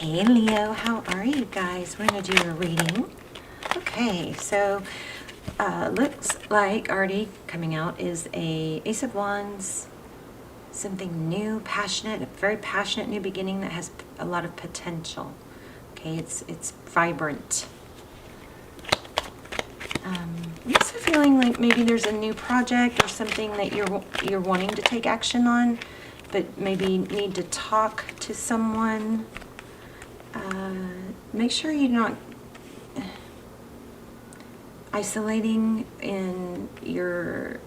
Hey Leo, how are you guys? We're going to do a reading. Okay, so looks like already coming out is a Ace of Wands, something new, passionate, a very passionate new beginning that has a lot of potential. Okay, it's vibrant. I'm also feeling like maybe there's a new project or something that you're wanting to take action on, but maybe need to talk to someone. Make sure you're not isolating in your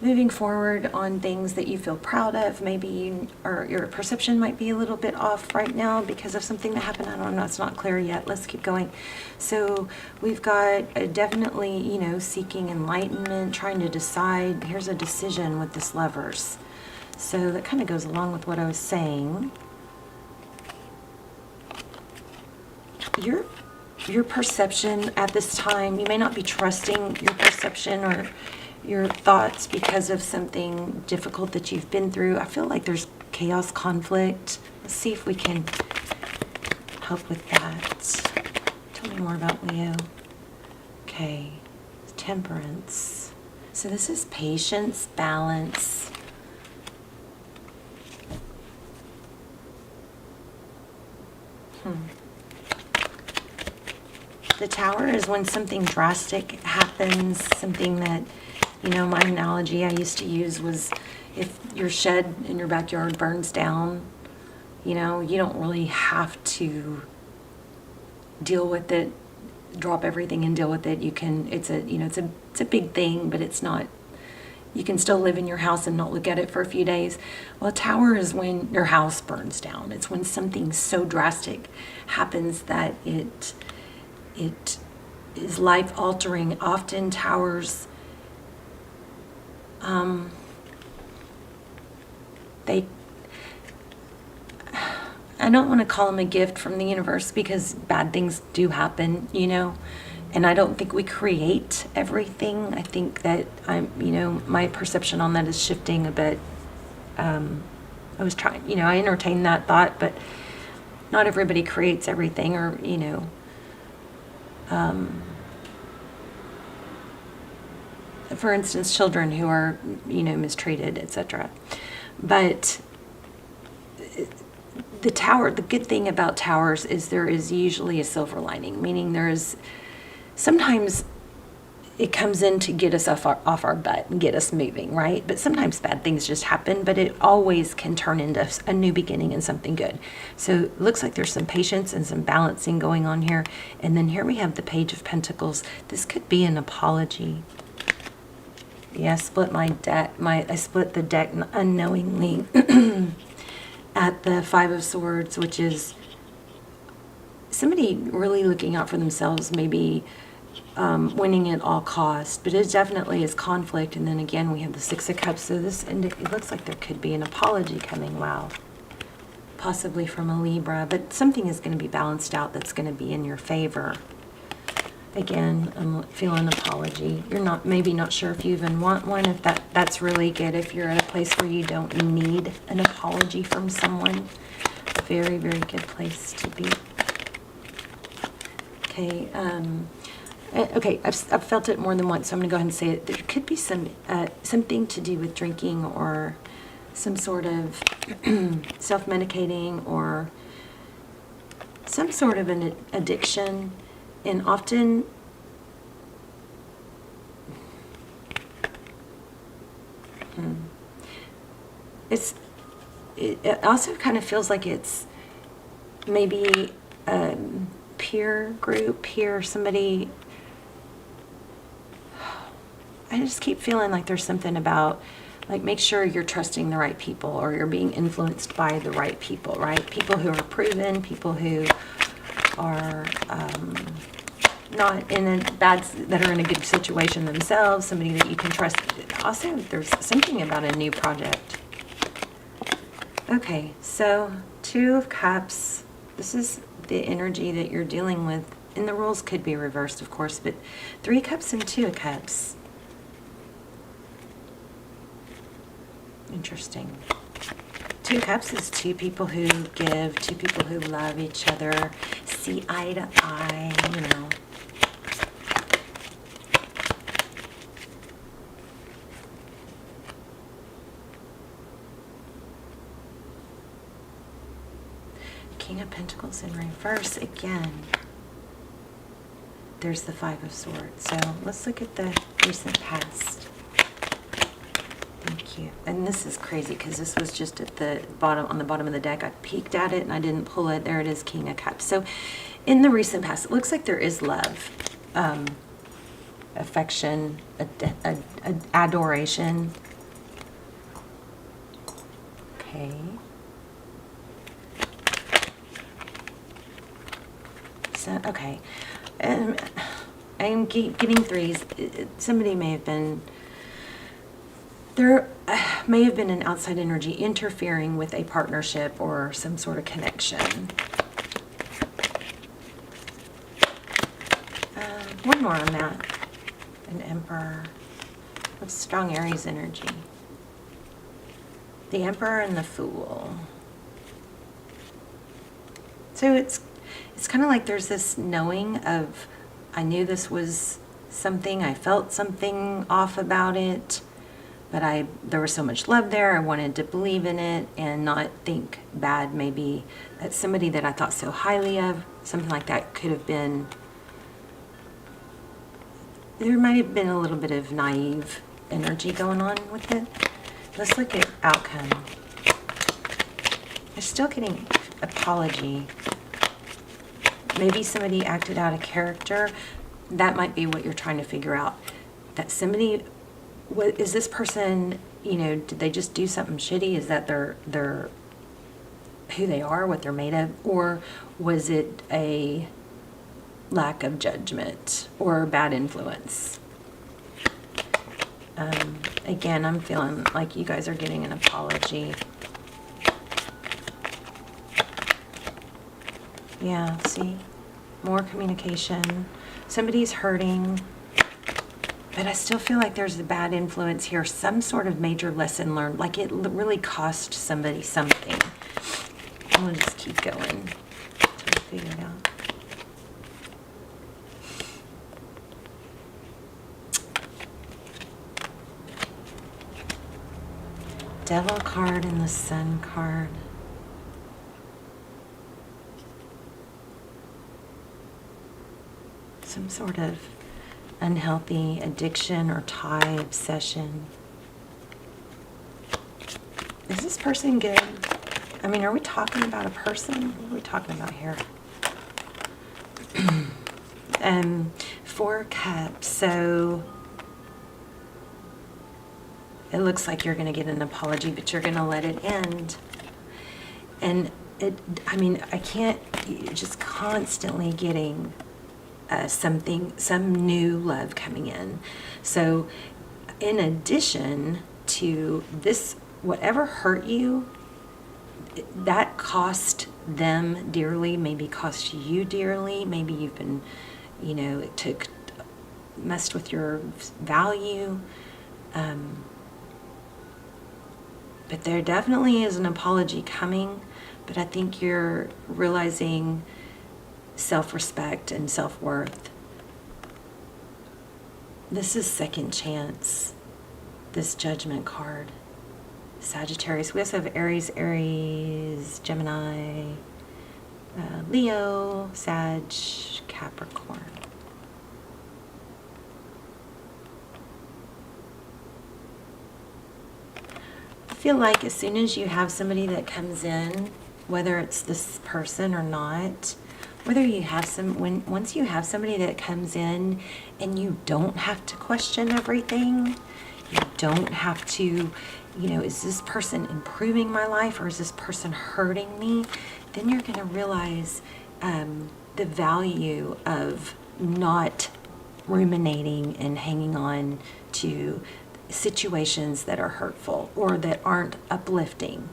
moving forward on things that you feel proud of. Maybe or your perception might be a little bit off right now because of something that happened. I don't know, it's not clear yet. Let's keep going. So we've got definitely, seeking enlightenment, trying to decide. Here's a decision with this Lovers. So that kind of goes along with what I was saying. Your perception at this time, you may not be trusting your perception or your thoughts because of something difficult that you've been through. I feel like there's chaos, conflict. Let's see if we can help with that. Tell me more about Leo. Okay, Temperance. So this is patience, balance. The Tower is when something drastic happens, something that, my analogy I used to use was if your shed in your backyard burns down, you don't really have to deal with it, drop everything and deal with it. You can, it's a big thing, but it's not, you can still live in your house and not look at it for a few days. Well, a tower is when your house burns down. It's when something so drastic happens that it is life-altering. Often towers, I don't want to call them a gift from the universe because bad things do happen, and I don't think we create everything. I think that my perception on that is shifting a bit. I was trying, I entertain that thought, but not everybody creates everything, or, for instance, children who are, mistreated, etc. But the tower, the good thing about towers is there is usually a silver lining, meaning there is sometimes it comes in to get us off our butt and get us moving, right? But sometimes bad things just happen, but it always can turn into a new beginning and something good. So it looks like there's some patience and some balancing going on here. And then here we have the Page of Pentacles. This could be an apology. Yeah, I split my deck. I split the deck unknowingly at the Five of Swords, which is somebody really looking out for themselves, maybe winning at all costs, but it definitely is conflict. And then again, we have the Six of Cups. So it looks like there could be an apology coming. Wow. Possibly from a Libra, but something is going to be balanced out that's going to be in your favor. Again, I'm feeling apology. You're maybe not sure if you even want one. If that's really good. If you're at a place where you don't need an apology from someone, a very, very good place to be. Okay. Okay, I've felt it more than once, so I'm going to go ahead and say it. There could be something to do with drinking or some sort of self-medicating or some sort of an addiction. And often, it also kind of feels like it's maybe peer group, somebody. I just keep feeling like there's something about, like, make sure you're trusting the right people or you're being influenced by the right people, right? People who are proven, people who are not in a bad, that are in a good situation themselves, somebody that you can trust. Also, there's something about a new project. Okay, so Two of Cups. This is the energy that you're dealing with. And the roles could be reversed, of course, but Three Cups and Two of Cups. Interesting. Two Cups is two people who give, two people who love each other, see eye to eye, you know. King of Pentacles in reverse again. There's the Five of Swords. So let's look at the recent past. Thank you. And this is crazy because this was just at the bottom, on the bottom of the deck. I peeked at it and I didn't pull it. There it is, King of Cups. So in the recent past, it looks like there is love, affection, adoration. Okay. So, okay. I'm getting threes. Somebody may have been, there may have been an outside energy interfering with a partnership or some sort of connection. One more on that. An Emperor. With strong Aries energy. The Emperor and the Fool. So it's kind of like there's this knowing of, I knew this was something, I felt something off about it, but there was so much love there, I wanted to believe in it and not think bad maybe that somebody that I thought so highly of, something like that could have been, there might have been a little bit of naive energy going on with it. Let's look at outcome. I'm still getting apology. Maybe somebody acted out of character. That might be what you're trying to figure out. That somebody, is this person, you know, did they just do something shitty? Is that their who they are, what they're made of? Or was it a lack of judgment or bad influence? Again, I'm feeling like you guys are getting an apology. Yeah, see? More communication. Somebody's hurting. But I still feel like there's a bad influence here. Some sort of major lesson learned. Like it really cost somebody something. I'm going to just keep going until we figure it out. Devil card and the Sun card. Some sort of unhealthy addiction or tie, obsession. Is this person good? I mean, are we talking about a person? What are we talking about here? 4 Cups. So it looks like you're going to get an apology, but you're going to let it end. And I mean, I can't, just constantly getting some new love coming in. So in addition to this, whatever hurt you, that cost them dearly, maybe cost you dearly. Maybe you've been, you know, it messed with your value. But there definitely is an apology coming, but I think you're realizing self-respect and self-worth. This is second chance, this Judgment card. Sagittarius. We also have Aries, Gemini, Leo, Sag, Capricorn. I feel like as soon as you have somebody that comes in, whether it's this person or not, whether you have once you have somebody that comes in and you don't have to question everything, you don't have to, you know, is this person improving my life or is this person hurting me? Then you're going to realize the value of not ruminating and hanging on to situations that are hurtful or that aren't uplifting.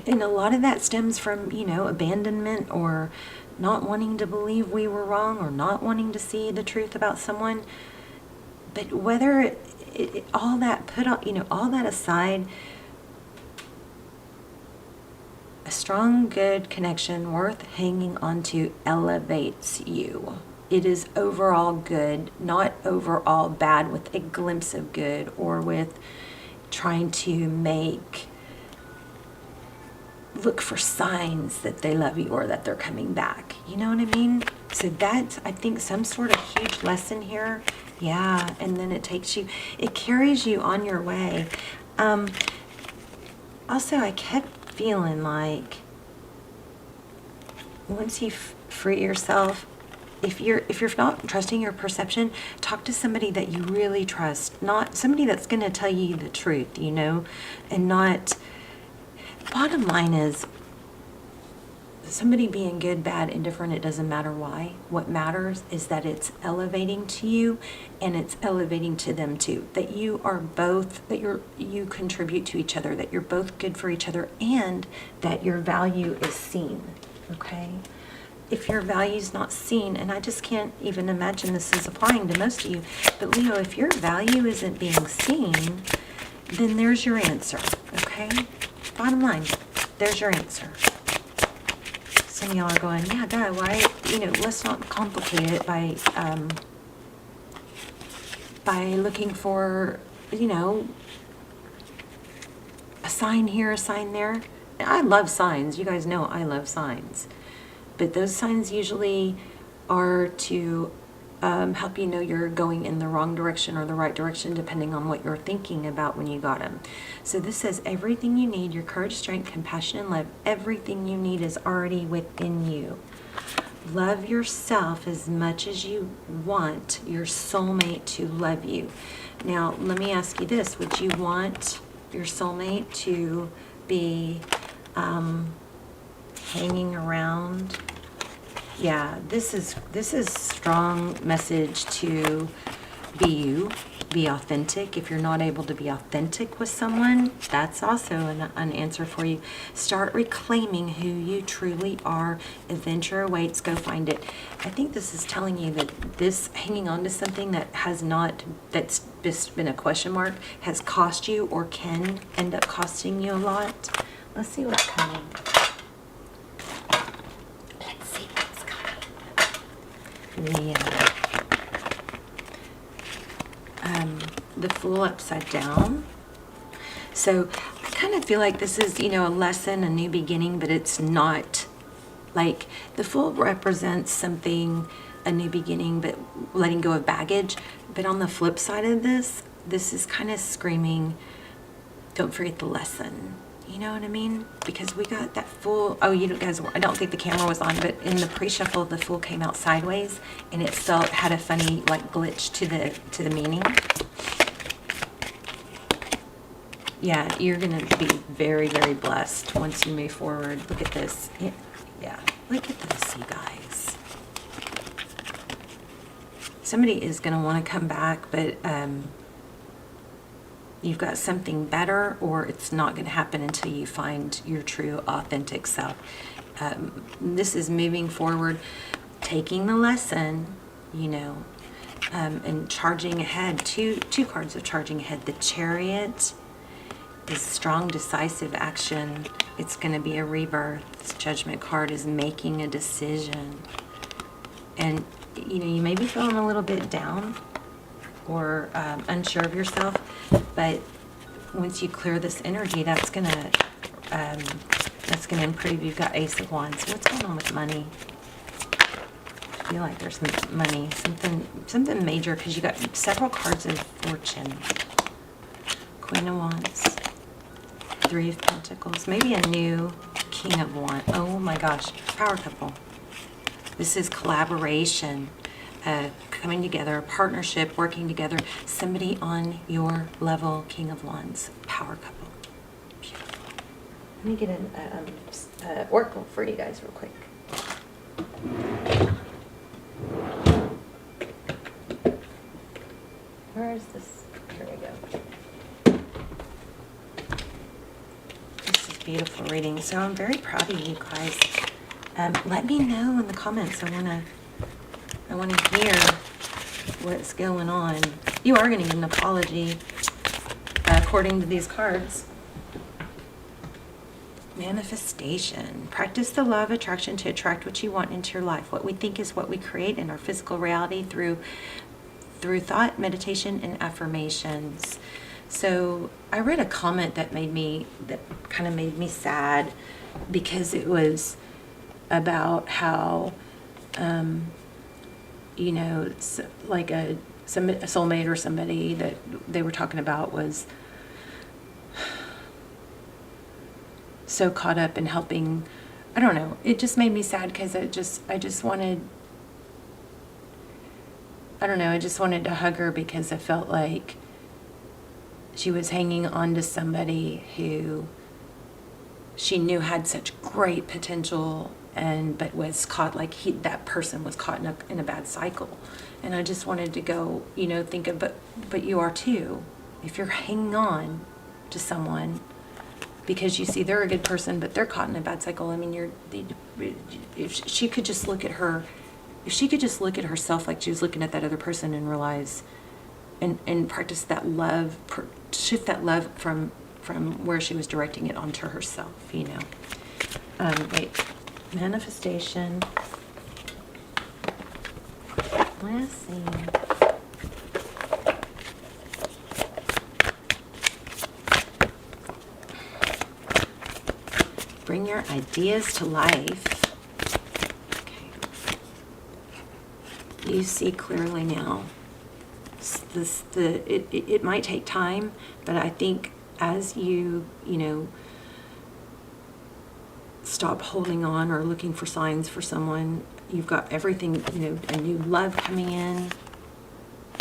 And a lot of that stems from, you know, abandonment or not wanting to believe we were wrong or not wanting to see the truth about someone. But whether all that put on, you know, all that aside, A strong, good connection worth hanging on to elevates you. It is overall good, not overall bad with a glimpse of good or with trying to look for signs that they love you or that they're coming back. You know what I mean? So that's, I think, some sort of huge lesson here. Yeah, and then it carries you on your way. Also, I kept feeling like once you free yourself, if you're not trusting your perception, talk to somebody that you really trust, not somebody that's going to tell you the truth, you know, and not. Bottom line is, somebody being good, bad, indifferent, it doesn't matter why. What matters is that it's elevating to you and it's elevating to them too. That you are both, that you contribute to each other, that you're both good for each other, and that your value is seen, okay? If your value is not seen, and I just can't even imagine this is applying to most of you, but Leo, if your value isn't being seen, then there's your answer, okay? Bottom line, there's your answer. Some of y'all are going, yeah, duh, why, let's not complicate it by looking for, a sign here, a sign there. I love signs. You guys know I love signs. But those signs usually are to help you know you're going in the wrong direction or the right direction, depending on what you're thinking about when you got them. So this says everything you need, your courage, strength, compassion, and love, everything you need is already within you. Love yourself as much as you want your soulmate to love you. Now, let me ask you this. Would you want your soulmate to be hanging around? Yeah, this is strong message to be you, be authentic. If you're not able to be authentic with someone, that's also an answer for you. Start reclaiming who you truly are. Adventure awaits. Go find it. I think this is telling you that this hanging on to something that's just been a question mark, has cost you or can end up costing you a lot. Let's see what's coming. The Fool upside down. So I kind of feel like this is, a lesson, a new beginning, but it's not. Like, the Fool represents something, a new beginning, but letting go of baggage. But on the flip side of this is kind of screaming, don't forget the lesson. You know what I mean? Because we got that Fool. Oh, you guys, I don't think the camera was on, but in the pre-shuffle, the Fool came out sideways, and it still had a funny glitch to the meaning. Yeah, you're gonna be very, very blessed once you move forward. Look at this. Yeah, look at this, you guys. Somebody is gonna want to come back, but you've got something better, or it's not going to happen until you find your true, authentic self. This is moving forward, taking the lesson, and charging ahead. Two cards of charging ahead. The Chariot is strong, decisive action. It's going to be a rebirth. This Judgment card is making a decision. And, you may be feeling a little bit down or unsure of yourself, but once you clear this energy, that's gonna improve. You've got Ace of Wands. What's going on with money? I feel like there's money, something major, because you got several cards of Fortune. Queen of Wands, Three of Pentacles, maybe a new King of Wands. Oh my gosh, Power couple. This is collaboration. Coming together, partnership, working together, somebody on your level, King of Wands, Power couple. Beautiful. Let me get an oracle for you guys real quick. Where is this? Here we go. This is beautiful reading. So I'm very proud of you guys. Let me know in the comments. I want to hear what's going on. You are going to need an apology, according to these cards. Manifestation. Practice the law of attraction to attract what you want into your life. What we think is what we create in our physical reality through thought, meditation, and affirmations. So I read a comment that kind of made me sad, because it was about how, like a soulmate or somebody that they were talking about was so caught up in helping. I don't know. It just made me sad, because I just wanted, I don't know, I just wanted to hug her, because I felt like she was hanging on to somebody who she knew had such great potential, but was caught, like that person was caught in a bad cycle. And I just wanted to go, think of, but you are too. If you're hanging on to someone because you see they're a good person, but they're caught in a bad cycle. I mean, if she could just look at herself like she was looking at that other person, and realize, and practice that love, shift that love from where she was directing it onto herself, manifestation. Let's see. Bring your ideas to life. Okay. You see clearly now. It might take time, but I think as you stop holding on or looking for signs for someone, you've got everything, a new love coming in.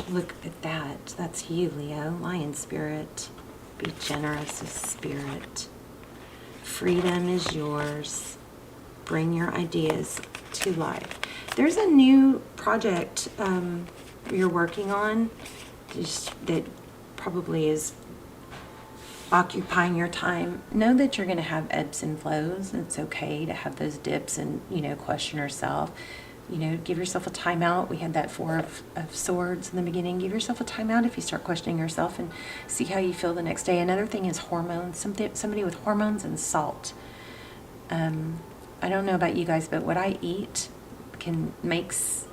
Look at that. That's you, Leo. Lion spirit. Be generous of spirit. Freedom is yours. Bring your ideas to life. There's a new project you're working on that probably is occupying your time. Know that you're going to have ebbs and flows. It's okay to have those dips and, question yourself. Give yourself a timeout. We had that Four of Swords in the beginning. Give yourself a timeout if you start questioning yourself, and see how you feel the next day. Another thing is hormones. Somebody with hormones and salt. I don't know about you guys, but what I eat makes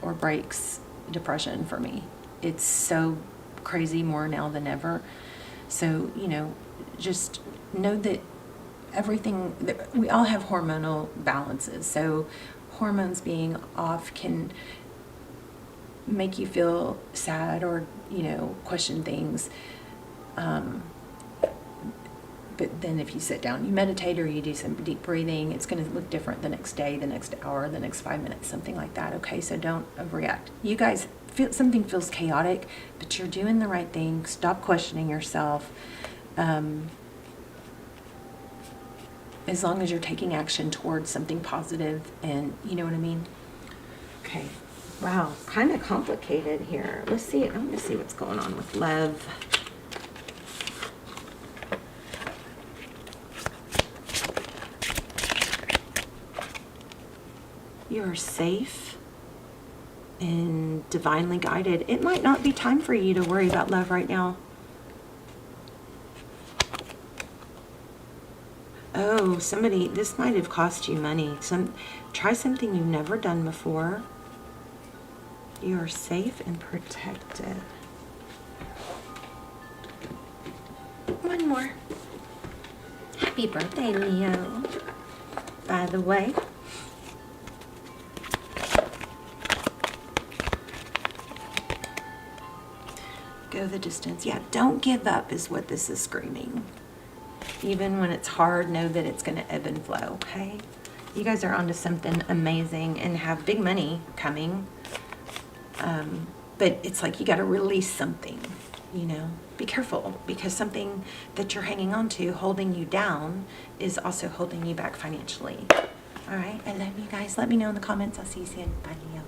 or breaks depression for me. It's so crazy, more now than ever. So, just know that we all have hormonal balances. So hormones being off can make you feel sad or, question things. But then if you sit down, you meditate, or you do some deep breathing, it's going to look different the next day, the next hour, the next 5 minutes, something like that. Okay, so don't overreact. You guys feel something feels chaotic, but you're doing the right thing. Stop questioning yourself. As long as you're taking action towards something positive, and you know what I mean? Okay. Wow, kind of complicated here. Let's see. I'm going to see what's going on with love. You are safe and divinely guided. It might not be time for you to worry about love right now. Oh, this might have cost you money. Try something you've never done before. You are safe and protected. One more. Happy birthday, Leo. By the way. Go the distance. Yeah, don't give up is what this is screaming. Even when it's hard, know that it's going to ebb and flow, okay? You guys are onto something amazing and have big money coming. But it's like you got to release something, Be careful, because something that you're hanging on to, holding you down, is also holding you back financially. All right? I love you guys. Let me know in the comments. I'll see you soon. Bye, Leo.